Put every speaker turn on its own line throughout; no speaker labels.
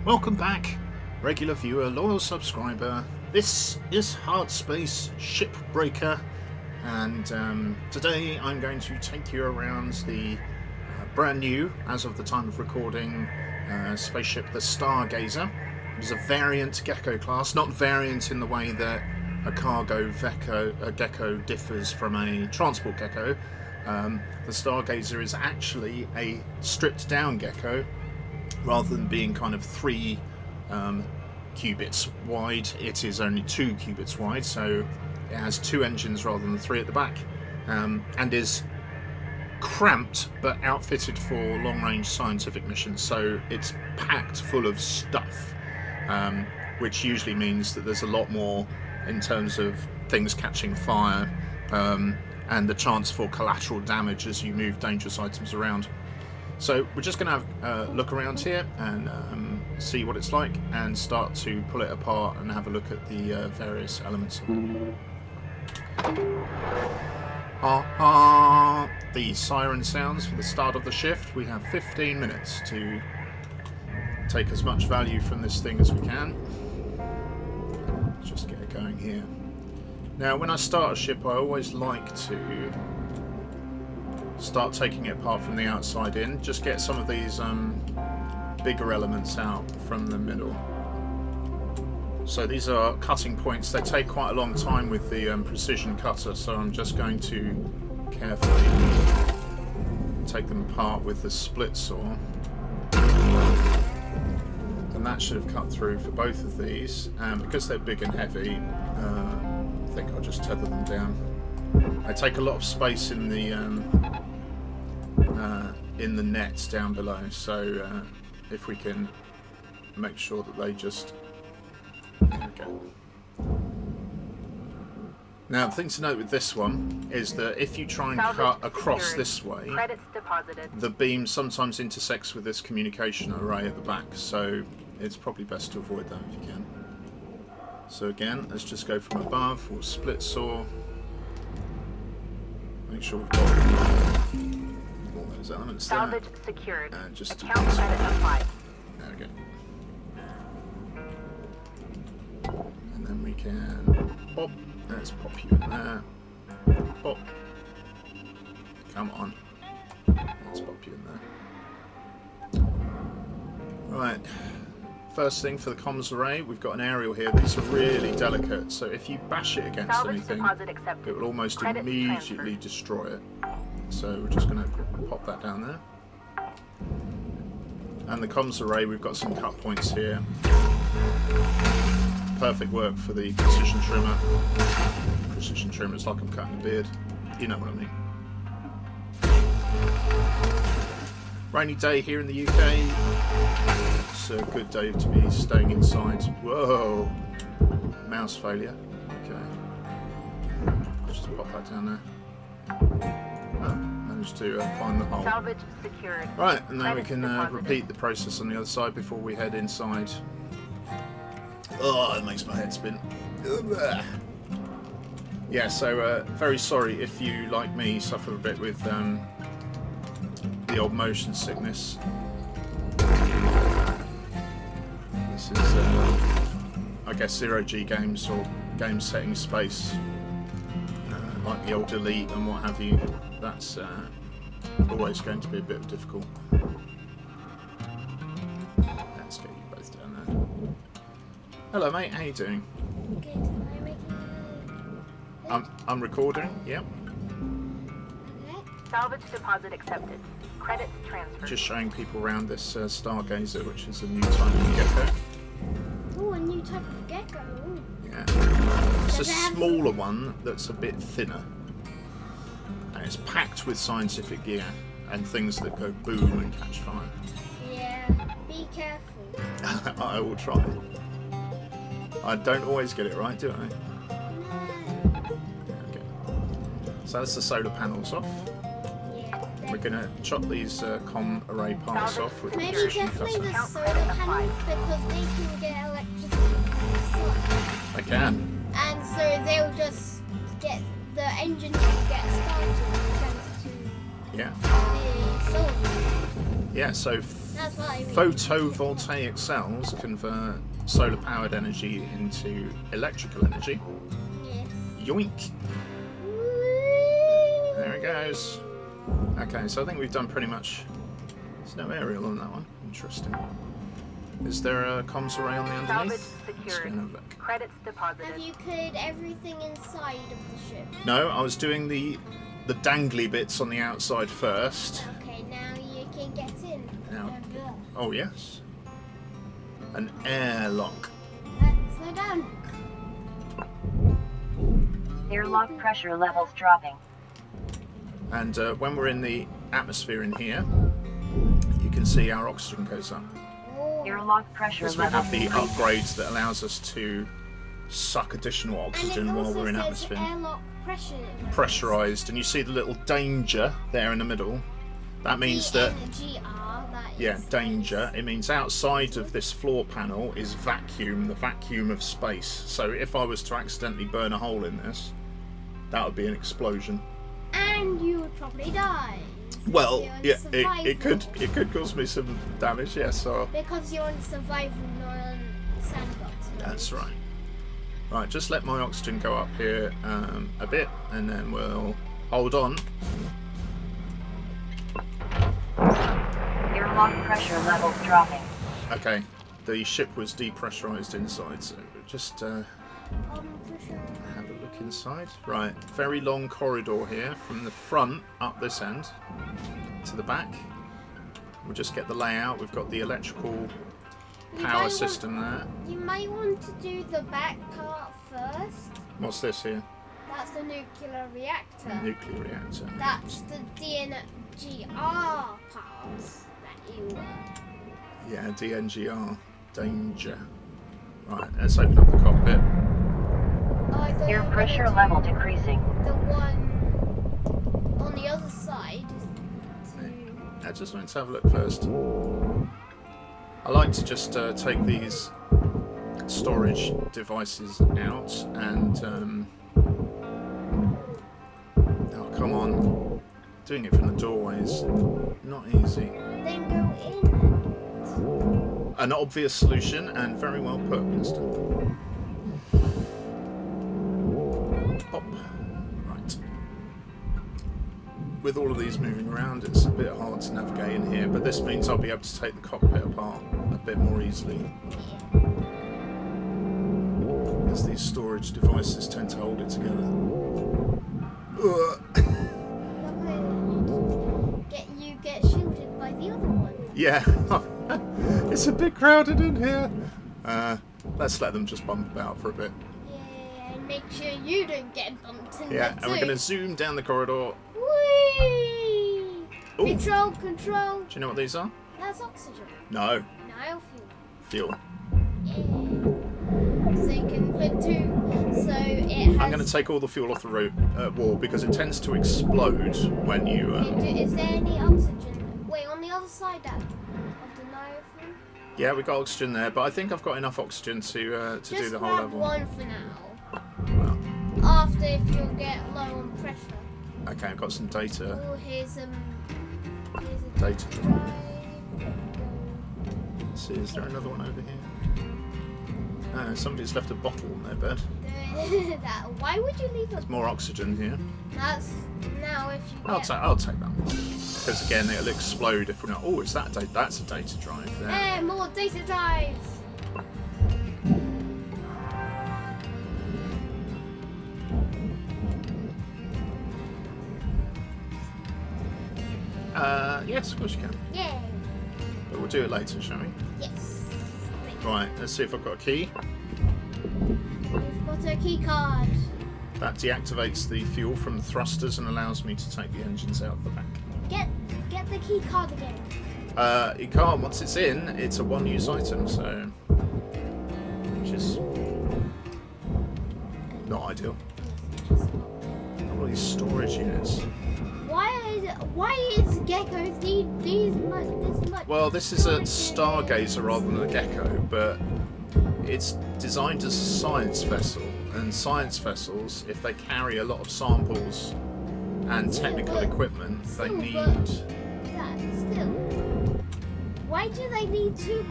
Welcome back, regular viewer, loyal subscriber. This is Hardspace Shipbreaker, and today I'm going to take you around the brand new, as of the time of recording, spaceship, the Stargazer. It is a variant Gecko class, not variant in the way that a cargo Gecko differs from a transport Gecko. The Stargazer is actually a stripped down Gecko. Rather than being kind of 3 cubits wide, it is only 2 cubits wide, so it has 2 engines rather than 3 at the back, and is cramped but outfitted for long-range scientific missions, so it's packed full of stuff, which usually means that there's a lot more in terms of things catching fire, and the chance for collateral damage as you move dangerous items around. So we're just going to have a look around here and see what it's like, and start to pull it apart and have a look at the various elements of it. The siren sounds for the start of the shift. We have 15 minutes to take as much value from this thing as we can. Let's just get it going here. Now, when I start a ship, I always like to start taking it apart from the outside in. Just get some of these bigger elements out from the middle. So these are cutting points. They take quite a long time with the precision cutter, so I'm just going to carefully take them apart with the split saw. And that should have cut through for both of these. Because they're big and heavy, I think I'll just tether them down. They take a lot of space in the nets down below, so if we can make sure that they just... There we go. Now, the thing to note with this one is that if you try and cut across this way, the beam sometimes intersects with this communication array at the back, so it's probably best to avoid that if you can. So again, let's just go from above. We'll split saw. Make sure we've got all those elements there.
Salvage secured.
Just
account credit applied.
There we go. And then we can pop. Let's pop you in there. Pop. Come on. Let's pop you in there. Right. First thing for the comms array, we've got an aerial here. These are really delicate, so if you bash it against anything, it will almost immediately destroy it. So we're just going to pop that down there. And the comms array, we've got some cut points here. Perfect work for the precision trimmer. Precision trimmer is like I'm cutting a beard. You know what I mean. Rainy day here in the UK. It's a good day to be staying inside. Whoa! Mouse failure. Okay. I'll just pop that down there. Oh, managed to find the hole.
Salvage secured.
Right, and now we can repeat the process on the other side before we head inside. Oh, it makes my head spin. Yeah, so very sorry if you, like me, suffer a bit with the old motion sickness. This is, I guess, 0G games or game setting space, like the old Elite and what have you. That's always going to be a bit difficult. Let's get you both down there. Hello, mate. How you doing?
Good. Am I making
I'm recording. Yep.
Okay.
Salvage deposit accepted. Credits transferred.
Just showing people around this Stargazer, which is a new type of Gecko.
Oh, a new type of gecko. Ooh.
Yeah. It's a smaller one that's a bit thinner. And it's packed with scientific gear and things that go boom and catch fire.
Yeah, be careful.
I will try. I don't always get it right, do I?
No.
There we go. So that's the solar panels off.
Yeah.
We're going to chop these comm array parts off with the
Maybe
precision
definitely
cutter.
the solar panels because they can get electricity from the sun.
I can.
And so they'll just get the engine will get started thanks to
Yeah.
the solar panels.
Yeah, so
That's what I mean.
photovoltaic cells convert solar powered energy into electrical energy.
Yes.
Yoink! There it goes. Okay, so I think we've done pretty much. There's no aerial on that one. Interesting. Is there a comms array on the
Salvage
underneath? Let's go
secured.
and have a look.
Credits deposited.
Have you cleared everything inside of the ship?
No, I was doing the dangly bits on the outside first.
Okay, now you can get in.
Now. Oh yes. An airlock.
Slow down.
Airlock pressure levels dropping.
And when we're in the atmosphere in here, you can see our oxygen goes up.
Oh.
Airlock pressure
Because we
levels
have the
increasing.
upgrades that allows us to suck additional oxygen
And it
while
also
we're in
says
atmosphere.
airlock pressure.
Pressurized, and you see the little danger there in the middle. That means that, yeah, danger. It means outside of this floor panel is vacuum, the vacuum of space. So if I was to accidentally burn a hole in this, that would be an explosion.
And you would probably die.
Well,
You're
yeah,
on
it could cause me some damage. Yes, so
Because you're on survival, not on sandbox. Mode.
that's right. Right, just let my oxygen go up here a bit, and then we'll hold on.
Airlock pressure levels dropping.
Okay, the ship was depressurized inside, so just
Pressure.
have a look inside. Right, very long corridor here from the front up this end to the back. We'll just get the layout. We've got the electrical power system there.
You might want to do the back part first.
What's this here?
That's the nuclear reactor.
Nuclear reactor.
That's the DNGR parts that you
Yeah, DNGR. Danger. Right, let's open up the cockpit.
Oh, I thought you
Air
were
pressure
gonna
level
do
decreasing.
the one on the other side.
I just wanted to have a look first. I like to just take these storage devices out and oh come on, doing it from the doorway is not easy.
Then go in.
An obvious solution and very well put, mister. Pop. Right. With all of these moving around, it's a bit hard to navigate in here, but this means I'll be able to take the cockpit apart a bit more easily. As these storage devices tend to hold it together.
You get shielded by the other one.
Yeah, it's a bit crowded in here. Let's let them just bump about for a bit.
Yeah, and make sure you don't get bumped in
Yeah,
there
and we're going to zoom down the corridor.
Whee!
Ooh.
Control.
Do you know what these are?
That's oxygen.
No,
No
fuel.
fuel. Yeah. So you can put two. So it has.
I'm going to take all the fuel off the wall because it tends to explode when you.
Is there any oxygen? Wait, on the other side of the knife.
Yeah, we got oxygen there, but I think I've got enough oxygen to do the whole
grab
level.
one for now.
Well,
After, if you get low on pressure.
okay, I've got some data.
Oh, here's a
Data.
drive.
Let's see, is there another one over here? Somebody's left a bottle in their bed.
That. Why would you leave a?
There's more oxygen here.
That's now if you.
I'll take that one. Because again, it'll explode if we're not. Oh, is that a data? That's a data drive there.
Hey, more data drives.
Yes, of course you can.
Yeah.
But we'll do it later, shall we?
Yes.
Right, let's see if I've got a key.
We've got a key card.
That deactivates the fuel from the thrusters and allows me to take the engines out the back.
Get the key card again.
You can't, once it's in, it's a one-use item, so... Which is... not ideal. All these storage units.
Why is Gecko these much?
Well, this is a Stargazer rather than a Gecko, but it's designed as a science vessel, and science vessels, if they carry a lot of samples and technical equipment, they need...
Still. Why do they need so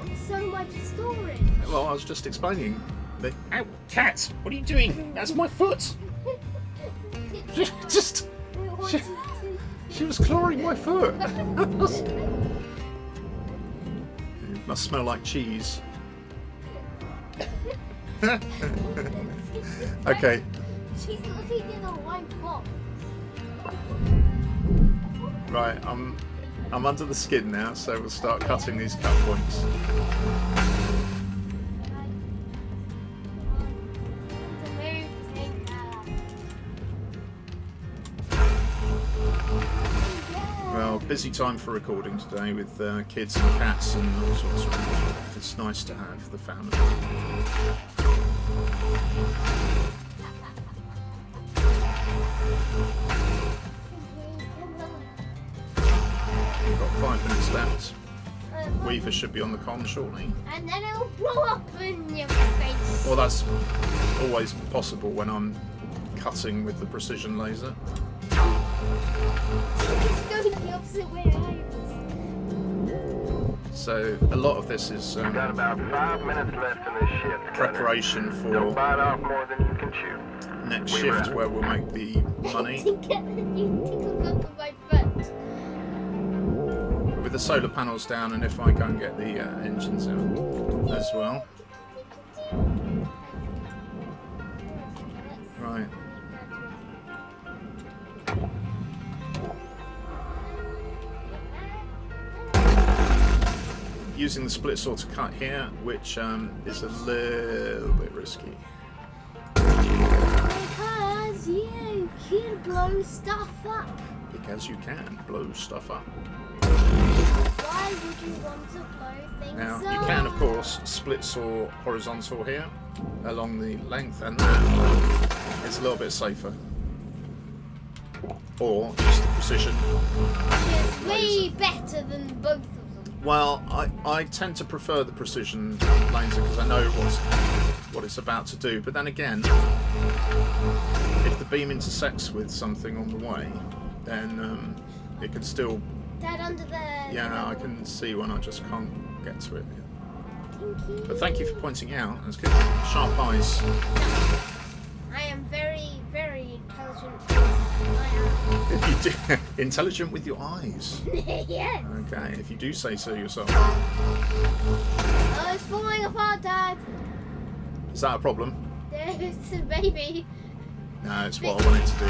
much storage?
Well, I was just explaining. Ow, cat! What are you doing? That's my foot! Just... She was clawing my foot! It must smell like cheese. Okay.
She's looking in a white box.
Right, I'm under the skin now, so we'll start cutting these cut points. Well, busy time for recording today with kids and cats and all sorts of things. It's nice to have the family. We've got 5 minutes left. Weaver should be on the comm shortly.
And then it'll blow up in your face.
Well, that's always possible when I'm cutting with the precision laser.
It's going the opposite way I was.
So a lot of this is
You've got about 5 minutes left in this shift.
preparation
Don't
for
bite off more than you can chew.
next shift where we'll make the money.
You tickle up my foot.
With the solar panels down, and if I go and get the engines out as well. Right. Using the split saw to cut here, which is a little bit risky.
Because you can blow stuff up.
Because you can blow stuff up.
Why would you want to blow things
Now,
up?
you can, of course, split saw horizontal here, along the length, and that is a little bit safer. Or use the precision.
It's way
laser.
better than both of them.
Well, I tend to prefer the precision laser because I know what it's about to do. But then again, if the beam intersects with something on the way, then it can still...
Dad, under there.
Yeah, I can see when I just can't get to it.
Thank you.
But thank you for pointing out. That's good. Sharp eyes.
I am very, very intelligent. I
If you do, intelligent with your eyes.
am. Yes.
Okay, if you do say so yourself.
Oh, it's falling apart, Dad.
Is that a problem?
It's a baby.
No, it's what I wanted to do.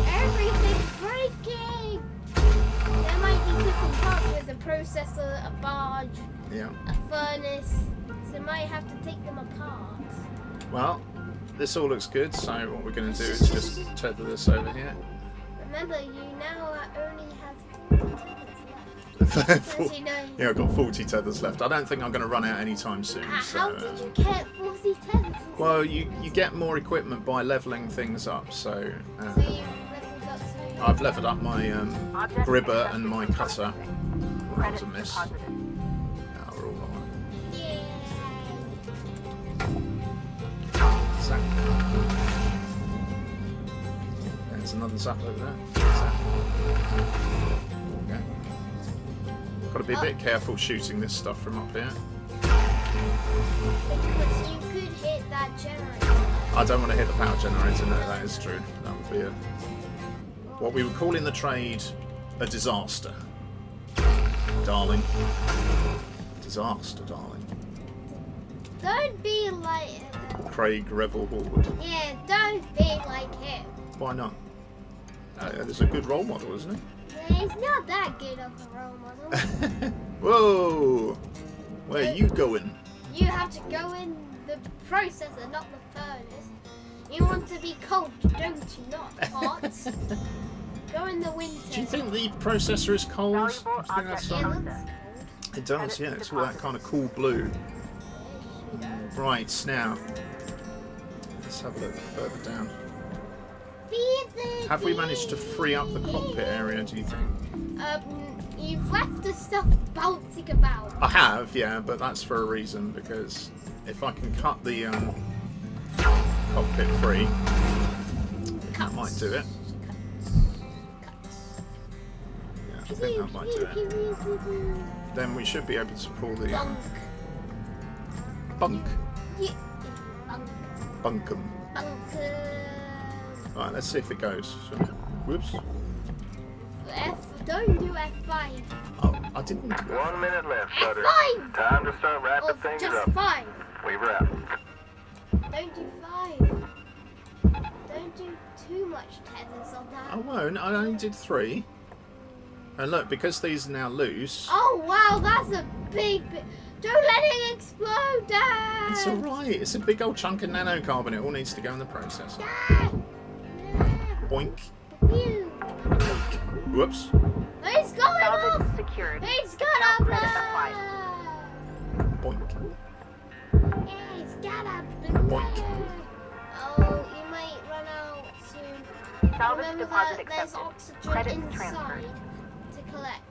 Everything's breaking. There might be different parts with a processor, a barge,
Yeah.
a furnace. So you might have to take them apart.
Well, this all looks good, so what we're going to do is just tether this over here.
Remember, you now only have 40 tethers left. As you know.
Yeah, I've got 40 tethers left. I don't think I'm going to run out anytime soon.
How
So,
did you get 40 tethers?
well, you get more equipment by leveling things up. So
So you leveled up to...
I've leveled up my gribber and my cutter. That was a miss.
Positive.
No, we're all right.
Yeah.
Zap. There's another zap over there. Zap. Okay. Got to be a bit careful shooting this stuff from up here.
Because you could hit that generator.
I don't want to hit the power generator, no, that is true. That would be what we would call in the trade a disaster. Darling. Disaster, darling.
Don't be like...
Craig Revel Hallwood.
Yeah, don't be like him.
Why not? There's a good role model, isn't he?
He's not that good of a role model.
Whoa! Where are you going?
You have to go in the processor, not the furnace. You want to be cold, don't you? Not hot. Go in the winter.
Do you think the processor is cold?
Valuable
I think that's
It
object
fine.
looks cold.
It does, yeah. It's all that kind of cool blue. Right, now. Let's have a look further down. Have we managed to free up the cockpit area, do you think?
You've left the stuff bouncing about.
I have, yeah, but that's for a reason, because if I can cut the cockpit free, that might do it. Yeah. I think that might do it. Then we should be able to pull the
Bunk.
bunk.
Yeah. Bunk.
Bunkum.
Bunk.
Right, let's see if it goes. So, whoops.
Don't do F5.
Oh, I didn't do it.
1 minute left, Sutter.
F5!
Time to start
Or
wrapping things
just
up.
5.
We wrap.
Don't do 5. Don't do too much tethers on that.
I won't. I only did 3. And look, because these are now loose,
Oh wow, that's a big. Don't let it explode, Dad.
it's alright. It's a big old chunk of nanocarbon. It all needs to go in the processor.
Dad.
Boink.
Phew.
Whoops.
It's going
Salvage
off.
secured.
It's gonna
Credit
blow.
Boink.
It's gonna blow.
Boink.
Oh, you might run out soon.
Salvage
Remember
deposit
that there's
accepted.
oxygen
Credits
inside
transferred.
to collect.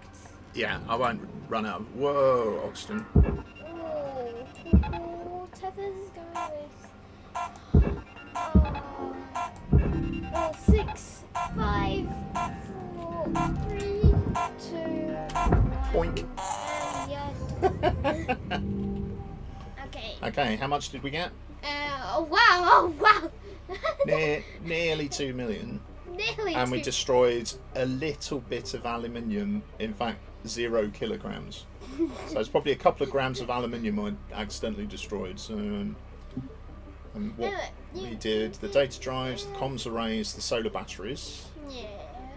Yeah, I won't run out of. Whoa, oxygen.
Oh, tethers going. Oh, 6, 5, 4, 3, 2, 1.
Boink.
And okay.
Okay, how much did we get?
Oh wow! Oh wow!
Nearly 2 million.
Nearly.
And we
2.
destroyed a little bit of aluminium. In fact, 0 kilograms. So it's probably a couple of grams of aluminium I accidentally destroyed. So, what we did, the data drives, the comms arrays, the solar batteries.
Yeah.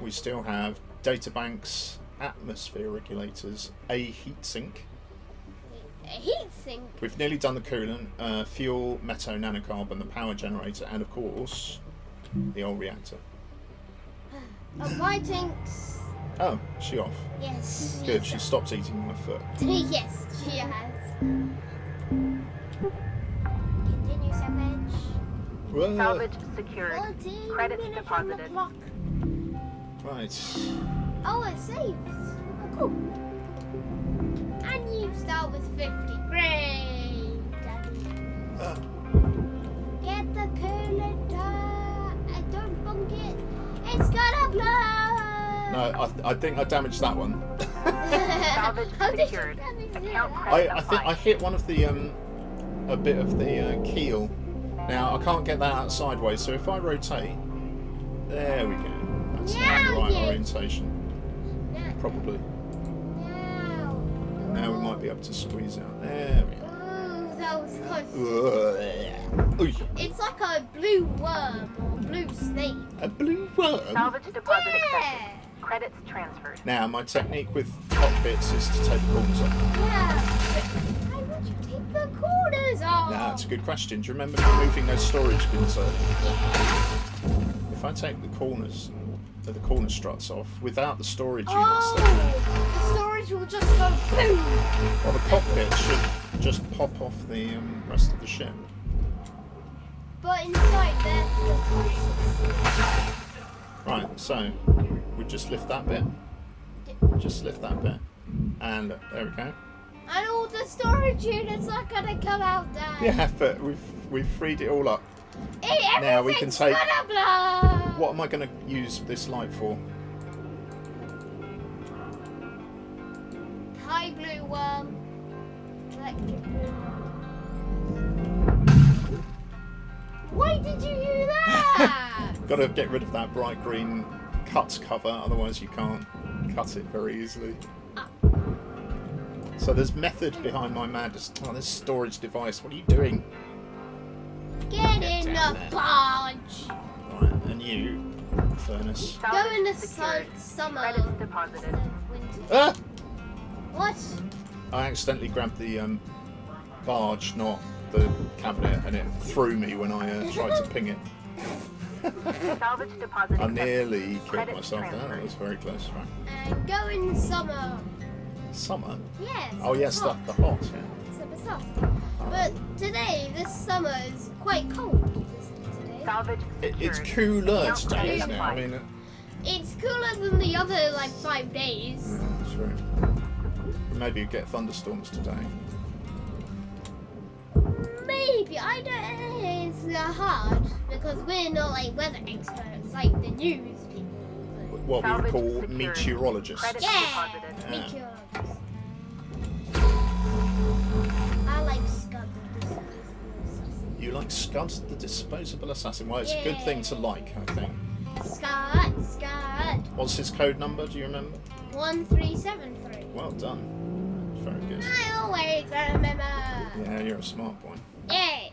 We still have data banks, atmosphere regulators, a heatsink.
A heat sink.
We've nearly done the coolant, fuel, meto, nanocarbon, the power generator, and of course, the old reactor.
My tank's.
Oh, she off.
Yes.
Good, she stopped eating my foot.
Yes, she has. Continue, Savage.
Whoa.
Salvage secured.
14
Credits
minutes on the
deposited.
clock.
Right.
Oh, it saves. Oh, cool. And you start with 50. Great, Daddy. Get the coolant. Don't bunk it. It's gonna blow.
No, I think I damaged that one.
Salvage
How did you
secured.
damage
Account
that?
credit
I think I
applied.
hit one of the a bit of the keel. Now I can't get that out sideways, so if I rotate, there we go. That's now the right
Yeah.
orientation,
Now.
probably.
Now.
Now we might be able to squeeze out. There we go.
Ooh, that was close.
Ooh,
It's like a blue worm or blue snake.
a blue worm.
Salvage deposit
Yeah.
accepted. Credits transferred.
Now my technique with cockpits is to take the corners off.
Yeah. But why would you take the corners off?
Now it's a good question. Do you remember me moving those storage bins earlier?
Yeah.
If I take the corners, the corner struts off without the storage units,
Oh,
then,
the storage will just go boom.
well, the cockpit should just pop off the rest of the ship.
But inside there,
Right, so we just lift that bit. Just lift that bit. And there we go.
and all the storage units are gonna come out there.
Yeah, but we've freed it all up.
Hey,
Now we can
everything's
take-
gonna blow.
What am I going to use this light for?
Hi, blue worm. Electric blue worm. Why did you do that?
Got to get rid of that bright green cut cover, otherwise you can't cut it very easily. So there's method behind my madness. Oh, this storage device. What are you doing?
Get
Get
in
down
the
there.
barge.
Right, and you, furnace.
Go
Salvage
in the
secured.
summer.
Credits deposited.
Winter.
Ah!
What?
I accidentally grabbed the barge, not the cabinet, and it threw me when I tried to ping it.
Salvage deposit
I
accepted.
nearly killed
Credits
myself there. That
transferred.
was very close. Right.
And go in summer.
Summer?
Yes.
Oh yes, the hot. Yeah.
Super soft. But today, this summer is quite cold. Today.
Salvage
It's
secured.
cooler
Account
today,
credit
isn't it? I
applied.
mean,
It's cooler than the other like 5 days.
yeah, true. Maybe you get thunderstorms today.
Maybe I don't. It's hard because we're not like weather experts like the news people.
what we would
Salvage
call
secured.
meteorologists.
Credits
Yeah!
deposited.
Meteorologists. I like Scud the Disposable Assassin.
You like Scud the Disposable Assassin? Well, it's a good thing to like, I think.
Scud!
What's his code number? Do you remember?
1373.
Well done. Very good.
I always remember.
Yeah, you're a smart boy.
Yeah.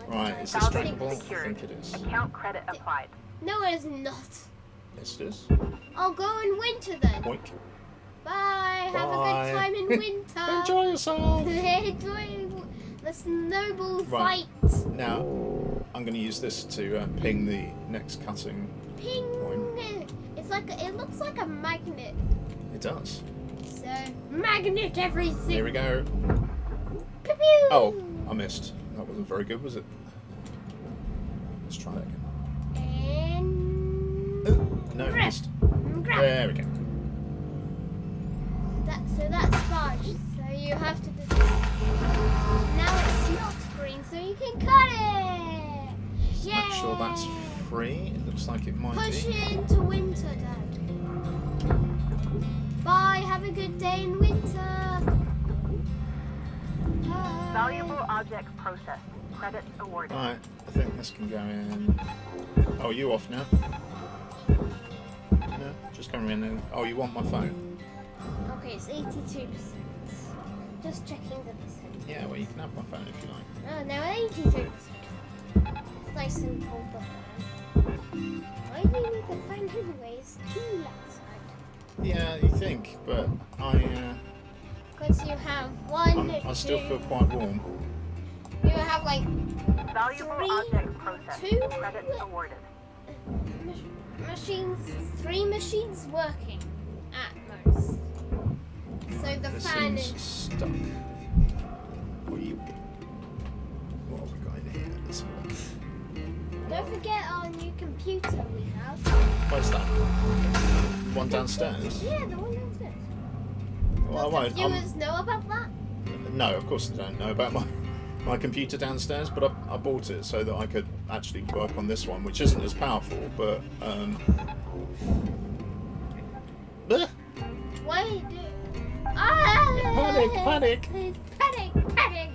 Right, is this
Salvage
drinkable? I
secured.
think it is.
Account credit applied.
No, it is not.
Yes, it is.
I'll go in winter then.
Boink.
Bye. Have a
Bye.
good time in winter.
Enjoy yourself.
Enjoy the snowball
Right.
fight.
Now, I'm going to use this to ping the next cutting
Ping.
point.
It looks like a magnet.
It does.
So magnet everything.
Here we go.
Pew pew.
Oh, I missed. That wasn't very good, was it? Let's try that again.
And
Ooh, no, I
grab.
missed.
Grab.
There we go.
So that's sponge. So you have to do. Now it's not green, so you can cut it.
Just make sure that's free. It looks like it might
Push
be.
it into winter, Dad. Bye. Have a good day in winter. Bye.
Valuable object processed. Credits awarded.
Right, I think this can go in. Oh, are you off now? No, just come in there. Oh, you want my phone?
Okay, it's 82%. Just checking the percent.
Yeah, well, you can have my phone if you like.
Oh, no, 82%. It's nice and cold, the fan. Why do you need the fan anyway? It's cool outside.
Yeah, you think, but
Because you have one,
I still
two-
feel quite warm.
You have like
Valuable
Three,
object processed.
two,
Credits awarded.
three machines working at most. So the
This
fan
seems
is.
stuck. What have we got in here? Let's have a look.
Don't forget our new computer we have.
Where's that? One downstairs?
Yeah, the one downstairs.
Well, I
Does
won't.
the viewers know about that?
No, of course I don't know about my computer downstairs, but I bought it so that I could actually work on this one, which isn't as powerful, but bleh.
Why do? Ah!
Panic, panic.
Panic! Panic!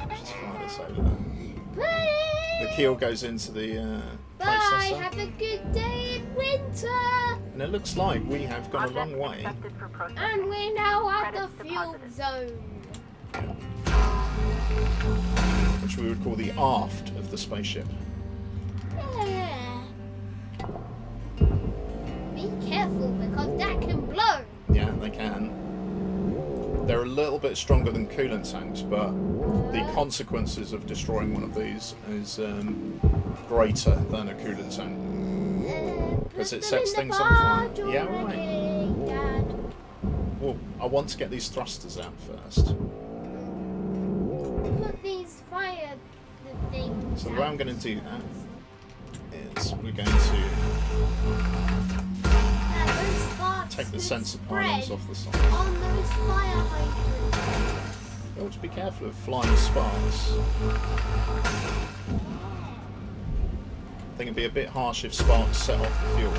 Just fire this over there. The keel goes into the
Bye!
processor,
Have a good day in winter!
and it looks like we have gone a long
Object
way.
accepted for processing.
And we're now at the
Credits
fuel
deposited.
zone.
Which we would call the aft of the spaceship.
Yeah. Be careful because that can blow.
Yeah, they can. They're a little bit stronger than coolant tanks, but the consequences of destroying one of these is greater than a coolant tank. Because it sets things on fire. Yeah, right.
Dad.
Well, I want to get these thrusters out first.
Put these fire things.
So the way I'm going to do that is we're going to take the sensor panels off the side.
On those fire hydrants.
Oh, just be careful of flying sparks. I think it'd be a bit harsh if sparks set off the fuel.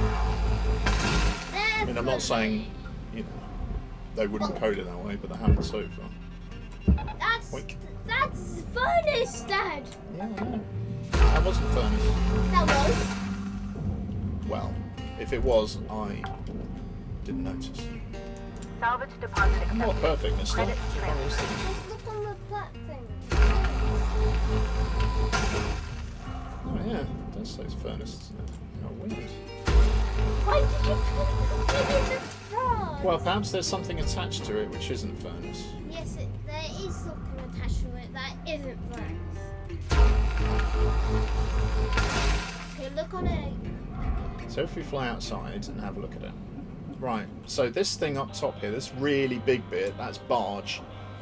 I mean, I'm not saying, you know, they wouldn't code it that way, but they haven't so far. Oink.
That's furnace, Dad.
Yeah, I know. That wasn't furnace.
That was.
Well, if it was, I didn't notice.
Salvage deposit
I'm not
accepted.
perfect, mister.
Credits
It's one of those
transferred.
things.
Just look on the black thing.
Oh yeah, it does say it's furnace, doesn't it? How weird.
Why did you put it in the front?
Well, perhaps there's something attached to it which isn't furnace.
Yes, there is something attached to it that isn't furnace. Okay, look on it.
So if we fly outside and have a look at it. Right, so this thing up top here, this really big bit, that's barge.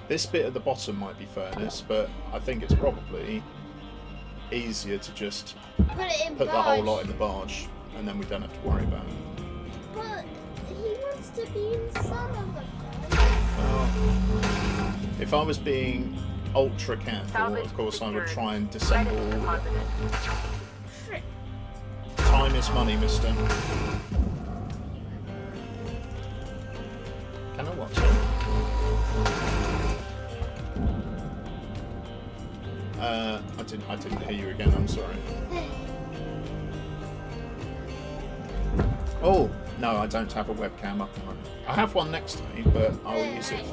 This bit at the bottom might be furnace, but I think it's probably easier to just
Put it in
put the
barge.
whole lot in the barge, and then we don't have to worry about it.
But he wants to be inside of the furnace.
Well, if I was being ultra careful,
Salvage
of course I would
secured.
try and
Credits
disassemble all of it.
deposited.
Frick.
miss money, mister. Can I watch it? I didn't hear you again, I'm sorry. Oh, no, I don't have a webcam up and running. I have one next to me, but I'll use it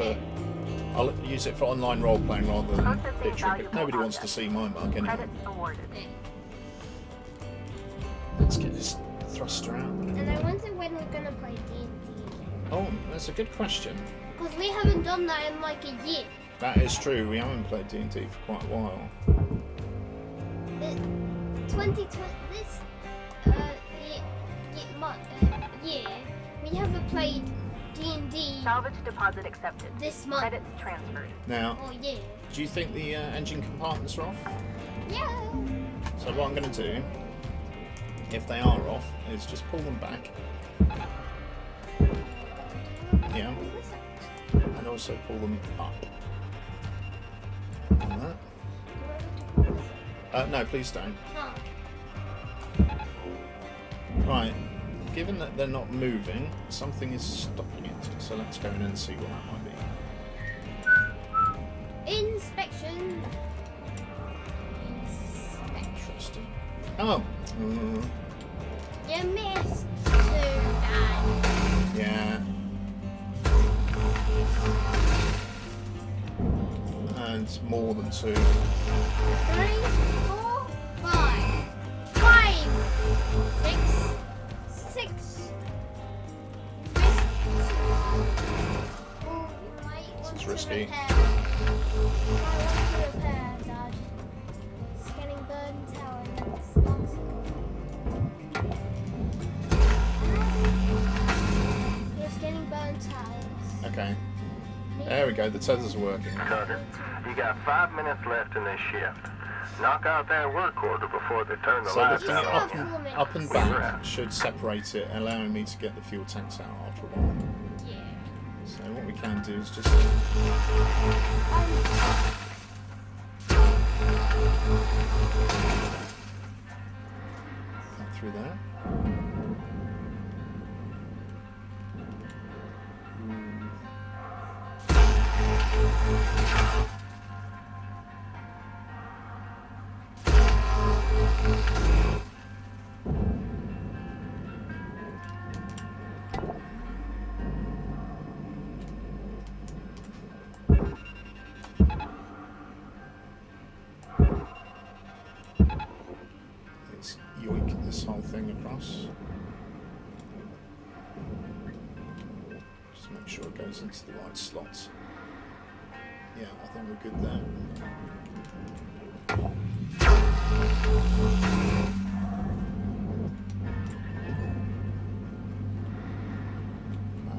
for online role playing rather than literally. Nobody wants to see my mug anyway.
Credits awarded.
Let's get this thruster out.
And I wonder when we're gonna play D&D.
Oh, that's a good question.
Because we haven't done that in like a year.
That is true. We haven't played D&D for quite a while.
2020, this year, we haven't played D&D
Salvage deposit accepted.
this month.
Credits transferred.
Now,
Oh yeah.
do you think the engine compartments are off?
Yeah.
So what I'm going to do, if they are off, is just pull them back. Yeah. And also pull them up. Like that. No, please don't.
Oh.
Right. Given that they're not moving, something is stopping it. So let's go in and see what that might be.
Inspection.
Interesting. Oh.
You missed too bad.
Yeah. And more than 2.
3, 4, 5. 5, 6, 6. Oh, you might want
This is
to
risky.
repair. You might want to repair, Dad. It's getting burned out and then it's not. It's getting burnt out.
Okay. There we go. The tethers are working.
Cutter, you got 5 minutes left in this shift. Knock out that work order before they turn the
So
lights
the
out
thing
on
up,
you.
up and back should separate it, allowing me to get the fuel tanks out after a while.
Yeah.
So what we can do is just cut through there. Let's yoink this whole thing across. Just make sure it goes into the right slots. Yeah, I think we're good there.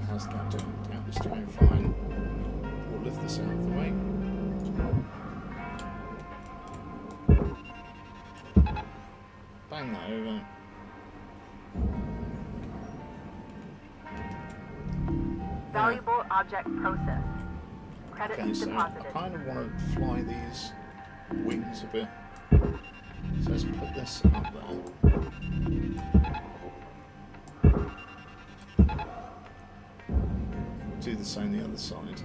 How's that doing? Yeah, it's doing fine. We'll lift this out of the way. Bang that over.
Valuable object processed. Credits
Okay, so I
deposited.
kind of want to fly these wings a bit. So let's put this up there. We'll do the same the other side.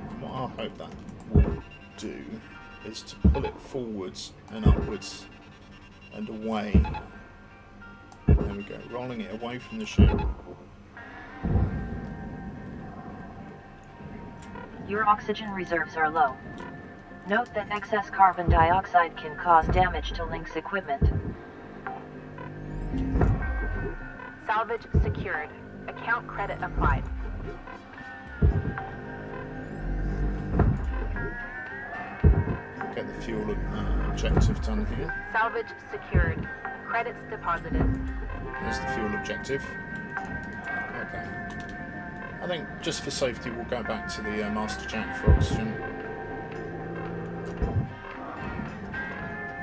And what I hope that will do is to pull it forwards and upwards and away. There we go, rolling it away from the ship.
Your oxygen reserves are low. Note that excess carbon dioxide can cause damage to Link's equipment.
Salvage secured. Account credit applied.
Get the fuel objective done here.
Salvage secured. Credits deposited.
There's the fuel objective. Okay. I think just for safety we'll go back to the master jack for oxygen.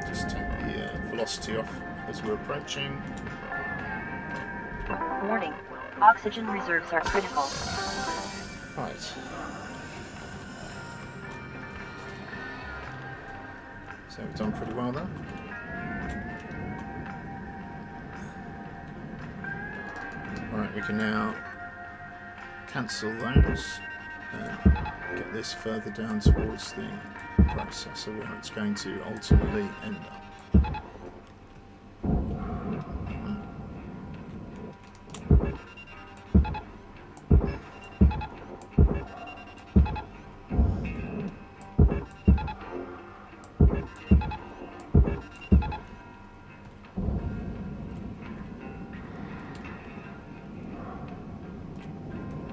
Just take the velocity off as we're approaching.
Warning. Oxygen reserves are critical.
Right. So we've done pretty well there. we can now cancel those and get this further down towards the processor where it's going to ultimately end up.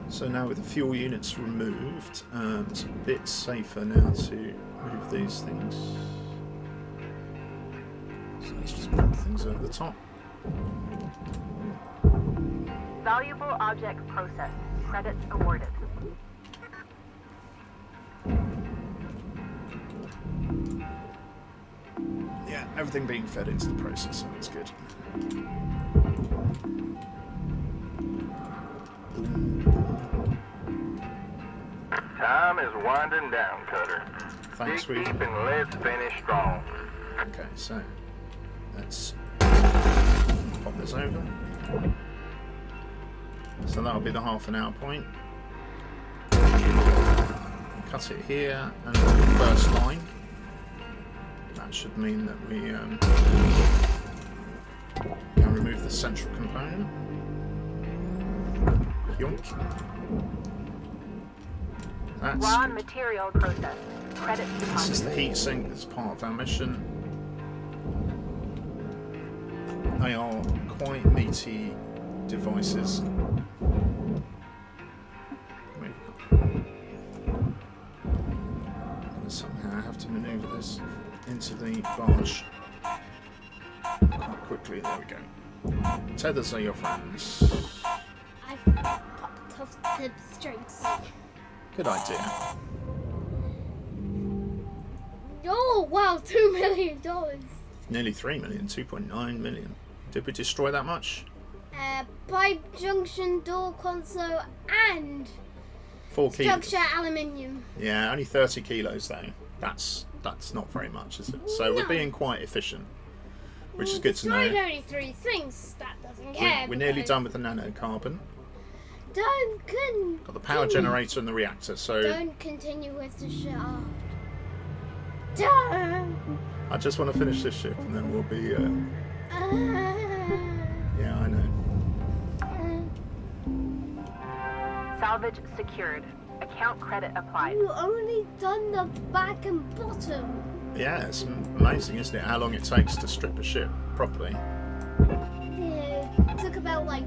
So now with the fuel units removed, it's a bit safer now to move these things. So let's just put things over the top.
Valuable object processed. Credits awarded.
Yeah, everything being fed into the processor, that's good.
Time is winding down, Cutter.
Thanks,
Dig
Weed.
deep and let's finish strong.
Okay, so let's pop this over. So that'll be the half-an-hour point. Cut it here, and on the first line. That should mean that we can remove the central component. Yoink. That's
Raw
good.
material processed. Credits
This is the
deposited.
heat sink that's part of our mission. They are quite meaty devices. And somehow I have to manoeuvre this into the barge quite quickly. There we go. Tethers are your friends.
I've popped off the strings.
Good idea.
Oh wow, $2 million.
Nearly 3 million, 2.9 million. Did we destroy that much?
Pipe junction, door console, and
4 kilos.
structure aluminium.
Yeah, only 30 kilos though. That's not very much, is it? So we're
No.
being quite efficient, which is good to
Destroyed
know.
only 3 things. That doesn't care.
We're nearly
because
done with the nanocarbon.
Don't
Got the power generator and the reactor, so
Don't continue with the shaft. Don't.
I just want to finish this ship and then we'll be. Yeah, I know.
Salvage secured. Account credit applied.
You only done the back and bottom.
Yeah, it's amazing, isn't it? How long it takes to strip a ship properly.
Yeah, it took about like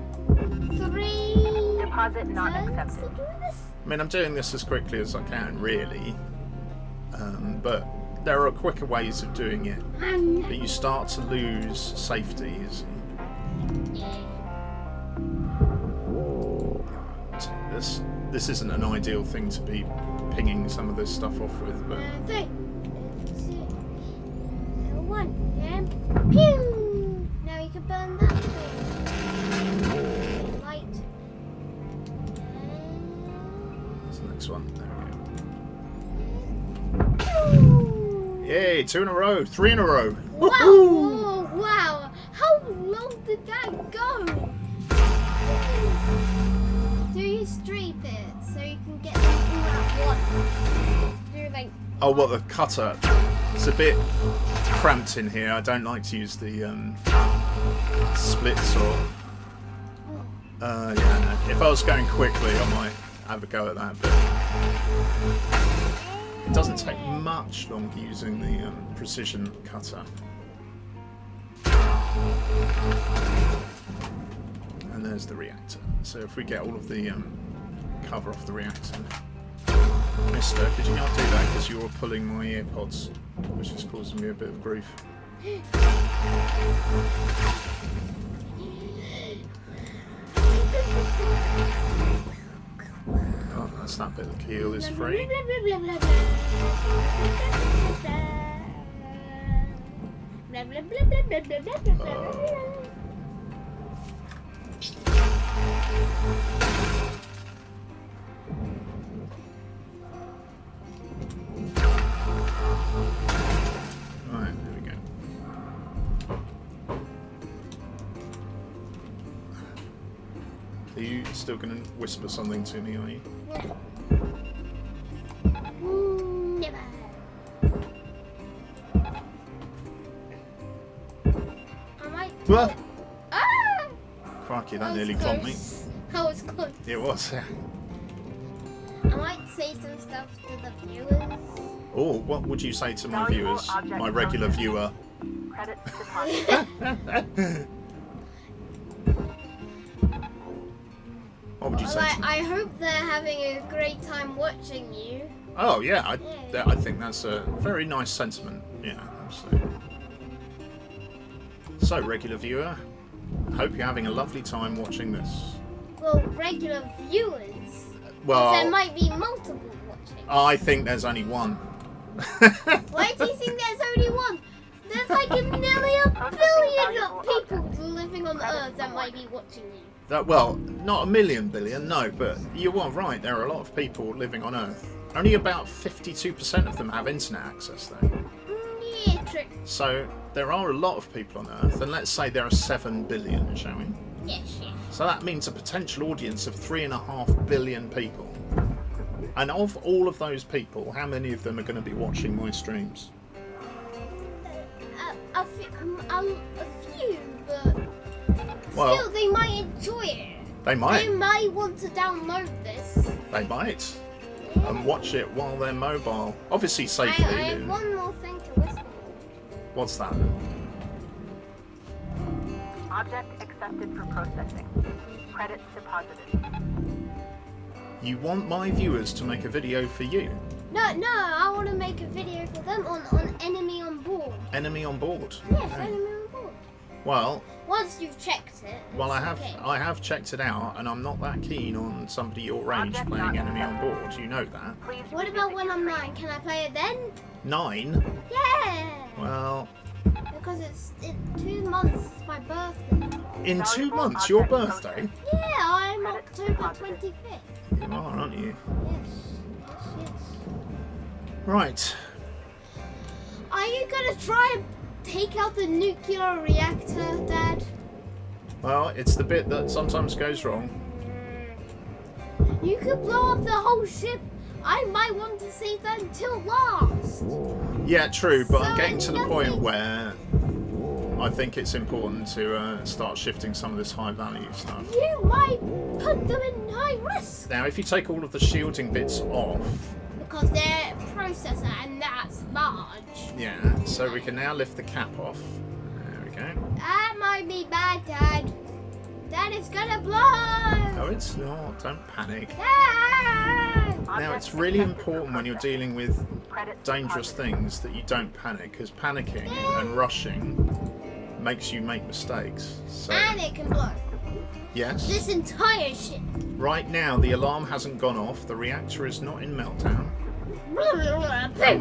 3
Deposit not
turns
accepted.
to do this.
I mean, I'm doing this as quickly as I can, really. But there are quicker ways of doing it. But you start to lose safety. This isn't an ideal thing to be pinging some of this stuff off with, but
3, 2, 1, and pew! Now you can burn that thing. Light.
that's the next one. There
Pew!
we go. Yay, 2 in a row, 3 in a row.
Wow! Oh, wow! How long did that go? Do you streak it so you can get them all at once? Do like
Oh, what, the cutter? It's a bit cramped in here. I don't like to use the splits or... yeah, no. If I was going quickly, I might have a go at that, but it doesn't take much longer using the precision cutter. And there's the reactor. So if we get all of the cover off the reactor. Mister, could you not do that because you're pulling my earpods, which is causing me a bit of grief. Oh, that's that bit. The keel is free. Right, there we go. Are you still going to whisper something to me, are you?
Never. I might.
What?
Ah!
Crikey, that
was
nearly clomped me.
close. That was close.
It was, yeah.
I might say some stuff to the viewers.
Oh, what would you say to my
Valuable
viewers,
object
my regular
processing.
viewer?
Credits deposited.
What would you say?
Like, I hope they're having a great time watching you.
Oh yeah, I think that's a very nice sentiment. Yeah, absolutely. So, regular viewer, hope you're having a lovely time watching this.
Well, regular viewers.
Well,
There might be multiple watching.
I think there's only one.
Why do you think there's only one? There's like a million billion of people living on Earth that might be watching you.
Well, not a million billion, no, but you are right, there are a lot of people living on Earth. Only about 52% of them have internet access though.
Yeah, true.
So, there are a lot of people on Earth, and let's say there are 7 billion, shall we?
Yes, yes.
So that means a potential audience of 3.5 billion people. And of all of those people, how many of them are going to be watching my streams?
A few, but
Well,
still, they might enjoy it.
they might.
They might want to download this.
They might. And watch it while they're mobile. Obviously safely.
I have one more thing to whisper.
What's that?
Object accepted for processing. Credits deposited.
You want my viewers to make a video for you?
No, I want to make a video for them on enemy on board.
Enemy on board?
Yes,
Okay.
enemy on board.
Well,
Once you've checked it.
well, I
it's
have
okay.
I have checked it out, and I'm not that keen on somebody your age
Object
playing
not
enemy on
accepted.
board. You know that.
Please
What
revisit
about when
your
I'm
training.
9? Can I play it then?
9?
Yeah.
Well,
Because it's in 2 months. It's my birthday.
in 2
Valuable
months, your
object
birthday.
Yeah, I'm
Credits
October
deposited.
25th.
You are, aren't you?
Yes.
Right.
Are you gonna try and take out the nuclear reactor, Dad?
Well, it's the bit that sometimes goes wrong.
You could blow up the whole ship. I might want to save that until last.
Yeah, true, but I'm
So
getting to the point
nothing-
where I think it's important to start shifting some of this high value stuff.
You might put them in high risk
Now, if you take all of the shielding bits off,
because they're processor and that's large.
yeah, so we can now lift the cap off. There we go.
That might be bad, Dad. Dad, it's gonna blow.
No, it's not. Don't panic.
Dad!
Now,
Object
it's really
accepted for
important when you're
processing.
dealing with
Credits
dangerous
deposited.
things that you don't panic, because panicking and rushing makes you make mistakes. So,
And it can blow.
yes.
This entire ship.
Right now, the alarm hasn't gone off. The reactor is not in meltdown, and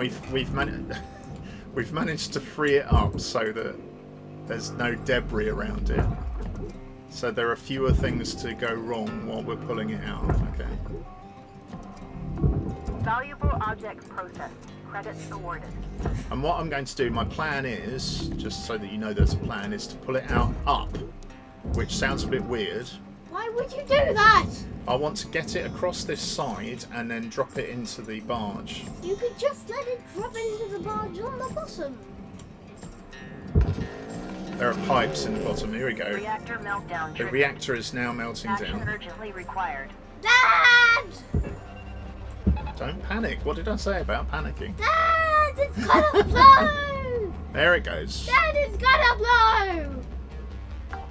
we've managed to free it up so that there's no debris around it. So there are fewer things to go wrong while we're pulling it out. Okay.
Valuable object processed. Credits awarded.
And what I'm going to do, my plan is, just so that you know there's a plan, is to pull it out up, which sounds a bit weird.
Why would you do that?
I want to get it across this side and then drop it into the barge.
You could just let it drop into the barge on the bottom.
There are pipes in the bottom. Here we go.
Reactor meltdown
The
triggered.
reactor is now melting
Action
down.
urgently required.
Dad!
Don't panic. What did I say about panicking?
Dad, it's gonna blow!
There it goes.
Dad, it's gonna blow!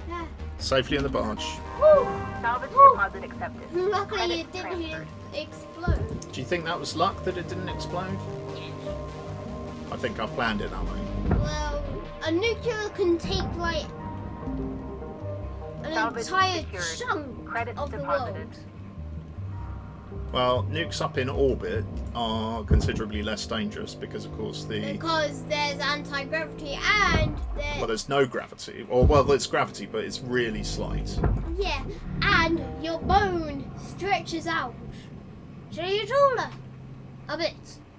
Dad.
Safely in the barge.
Woo.
Salvage
Woo.
deposit accepted.
Luckily
Credits
it didn't
transferred.
explode.
Do you think that was luck that it didn't explode? I think I planned it that way.
Well, a nuclear can take like an
Salvage
entire
secured.
chunk
Credits
of the
deposited.
world.
Well, nukes up in orbit are considerably less dangerous because, of course,
Because there's anti-gravity and
well, there's no gravity. Or, well, there's gravity, but it's really slight.
yeah, and your bone stretches out. So you're taller. A bit.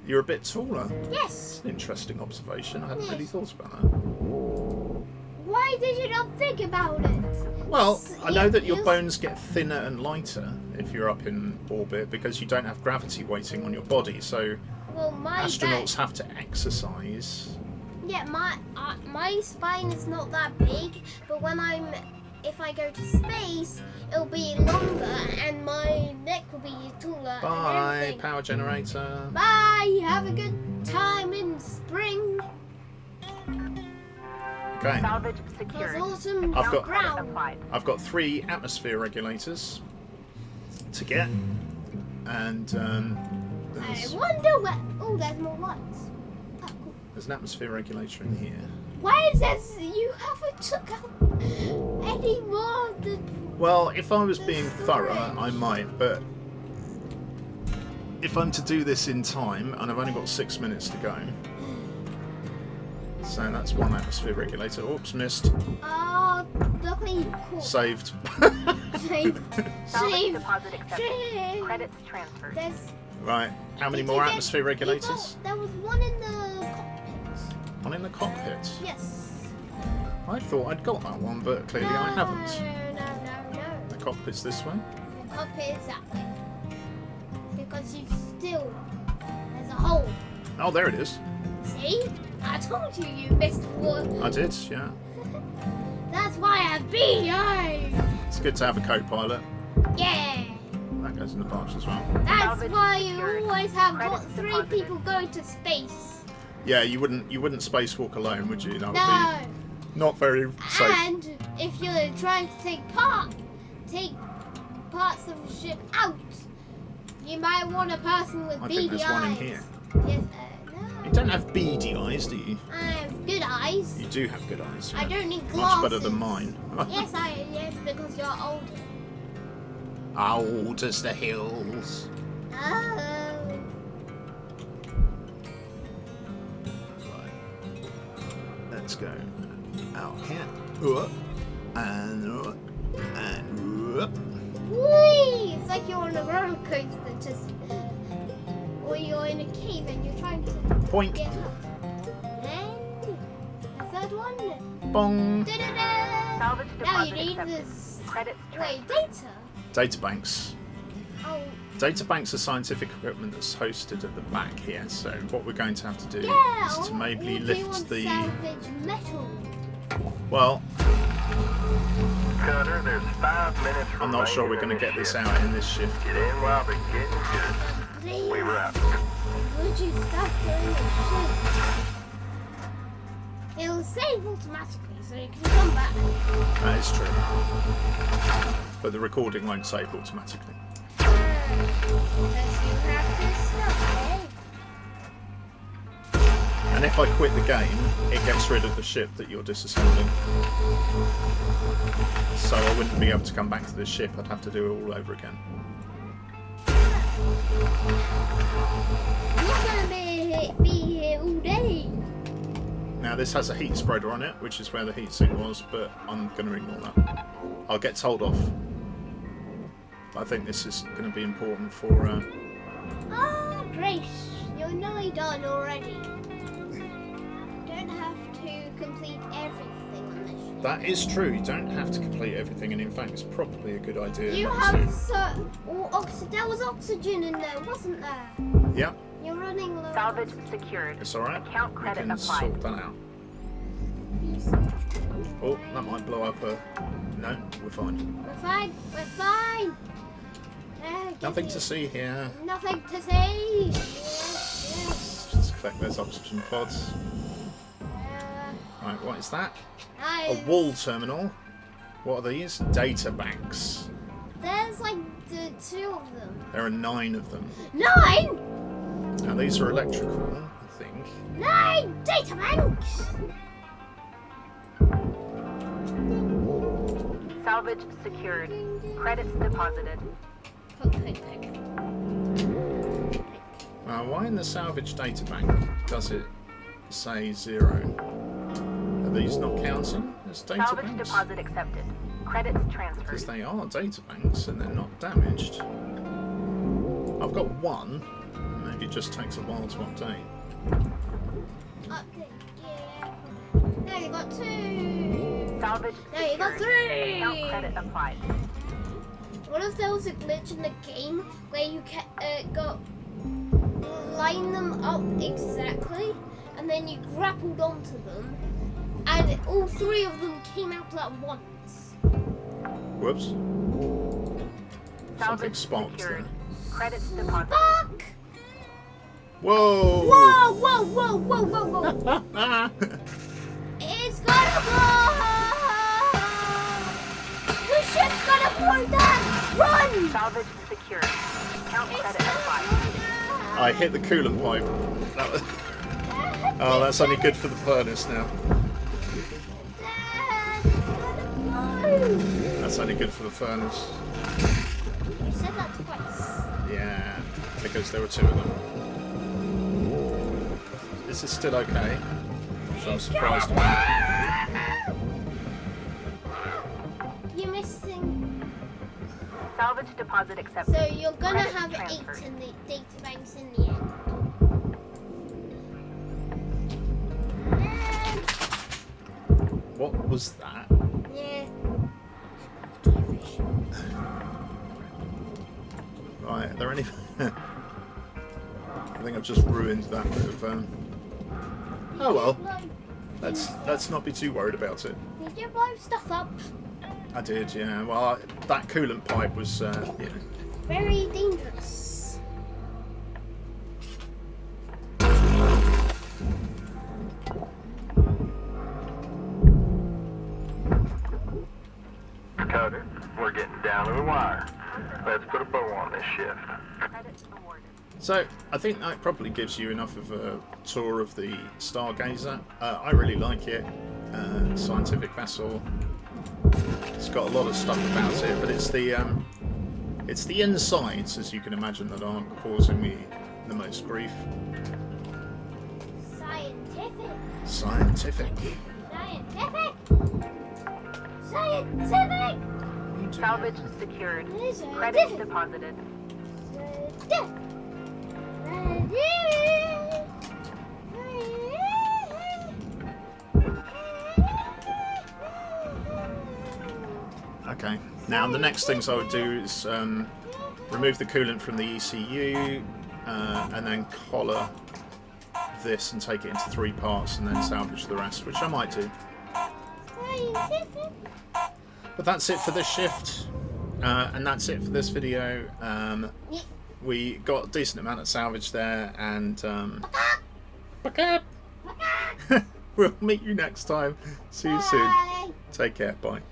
You're a bit taller.
Yes.
Interesting observation. I hadn't
Yes.
really thought about that.
Why did you not think about it?
Well, I know that your bones get thinner and lighter if you're up in orbit because you don't have gravity weighting on your body. So
Well, my
astronauts have to exercise.
Yeah, my spine is not that big, but if I go to space, it'll be longer and my neck will be taller.
Bye,
And everything.
power generator.
Bye. Have a good time in spring.
Okay,
Salvage
It's
secured.
awesome.
I've got-
ground.
Applied.
I've got 3 atmosphere regulators to get, and
I wonder where. Oh, there's more lights. Oh, cool.
there's an atmosphere regulator in here.
Why is this? You haven't took out any more of the.
Well, if I was being thorough, I might, but if I'm to do this in time, and I've only got 6 minutes to go, so that's 1 atmosphere regulator. Oops, missed.
Oh, luckily cool.
Saved.
Save.
Salvage
Save.
deposit accepted.
Save.
Credits transferred.
Right, how many
Did
more
you get-
atmosphere regulators?
There was one in the cockpit.
One in the cockpit.
Yes.
I thought I'd got that one, but clearly I haven't.
No.
The cockpit's this way.
The cockpit is that way. Because there's a hole.
Oh, there it is.
See? I told you you missed one.
I did, yeah.
That's why I have beady eyes.
It's good to have a co-pilot.
Yeah.
That goes in the box as well.
That's
Salvage
why you
secured.
always have
Credits
3
deposited.
people going to space.
Yeah, you wouldn't spacewalk alone, would you? That would
No.
be not very safe.
And if you're trying to take parts of the ship out, you might want a person with
I
beady
think there's
eyes.
one in here.
Yes,
You
no.
don't have beady eyes, do you?
I have good eyes.
You do have good eyes.
I
yeah.
don't need
Much
glasses.
better than mine.
Yes, because you're older.
Old as the hills.
Oh.
Right. Let's go out here. And
Whee! It's like you're on a roller coaster, just, or you're in a cave and you're trying to
Boink.
get out. And the third one.
Bong.
Da-da-da!
Salvage
Now you
deposit
need
accepted.
this.
Credits
Wait,
transferred.
data.
Databanks.
Oh,
Databanks are scientific equipment that's hosted at the back here. So what we're going to have to do
yeah.
is to maybe
or do you
lift
want
the.
salvage metal.
Well,
Cutter, there's 5 minutes
I'm not sure we're going to
remaining
get
in
this
shift.
out in this shift.
Get in while they're getting good.
Please.
We wrap.
Would you stop doing the shift? It'll save automatically, so you can come back.
That is true. But the recording won't save automatically.
Because you have to stop it.
And if I quit the game, it gets rid of the ship that you're disassembling. So I wouldn't be able to come back to this ship, I'd have to do it all over again.
You're gonna be here all day.
Now this has a heat spreader on it, which is where the heatsink was, but I'm going to ignore that. I'll get told off. I think this is going to be important for...
Oh, Grace, you're nearly done already. Don't have to complete everything on this ship.
That is true, you don't have to complete everything, and in fact it's probably a good idea.
You
not
have there was oxygen in there, wasn't there?
to. Yeah,
You're running low.
Salvage secured.
it's alright.
Account
We
credit
can
applied.
sort that out. Oh, that might blow up a... No, we're fine.
We're fine. We're fine.
Nothing to see here.
Nothing to see. Yes.
Just collect those oxygen pods. Right, what is that? A
Nice.
wall terminal. What are these? Data banks.
There's like the 2 of them.
There are 9 of them.
9!
Now these are electrical, I think.
9 data banks!
Salvage secured. Credits deposited.
Now, why in the salvage data bank does it say 0? Are these not counting as data
Salvage
banks?
deposit accepted. Credits
Because
transferred.
they are data banks and they're not damaged. I've got 1. Maybe it just takes a while to update.
Update, yeah. Now you've got 2.
Salvage
There you go,
secured.
3!
Count credit applied.
What if there was a glitch in the game where you got line them up exactly, and then you grappled onto them, and all 3 of them came out at once?
Whoops. Something
Salvage
sparked
secured.
there.
Credits deposited.
Fuck!
Whoa!
Whoa, whoa, whoa, whoa, whoa, whoa! It's gonna blow! The ship's gonna blow down! Run!
Salvage secured. Count
It's
credit
gonna
applied.
blow down!
I hit the coolant pipe. That was... Oh, that's only good for the furnace now.
Dad, it's gonna blow!
That's only good for the furnace.
You said that twice.
Yeah, because there were 2 of them. This is still okay. So I'm surprised about.
You're missing.
Salvage deposit accepted.
So you're gonna
Credit
have
transferred.
8 in the data banks in the end.
What was that?
Yeah.
Right, are there any... I think I've just ruined that bit of... Oh well, let's not be too worried about it.
Did you blow stuff up?
I did, yeah. Well, that coolant pipe was, you know...
Very dangerous.
Cutter, we're getting down to the wire. Let's put a bow on this shift.
Credits awarded.
So, I think that probably gives you enough of a tour of the Stargazer. I really like it. Scientific vessel. It's got a lot of stuff about it, but it's the insides, as you can imagine, that aren't causing me the most grief.
Scientific.
Scientific.
Scientific. Scientific.
Salvage secured.
Scientific.
Credits deposited.
Okay. Now the next things I would do is remove the coolant from the ECU and then collar this and take it into 3 parts and then salvage the rest, which I might do.
Scientific.
But that's it for this shift, and that's it for this video. We got a decent amount of salvage there, and we'll meet you next time. See you soon.
Bye.
Take care. Bye.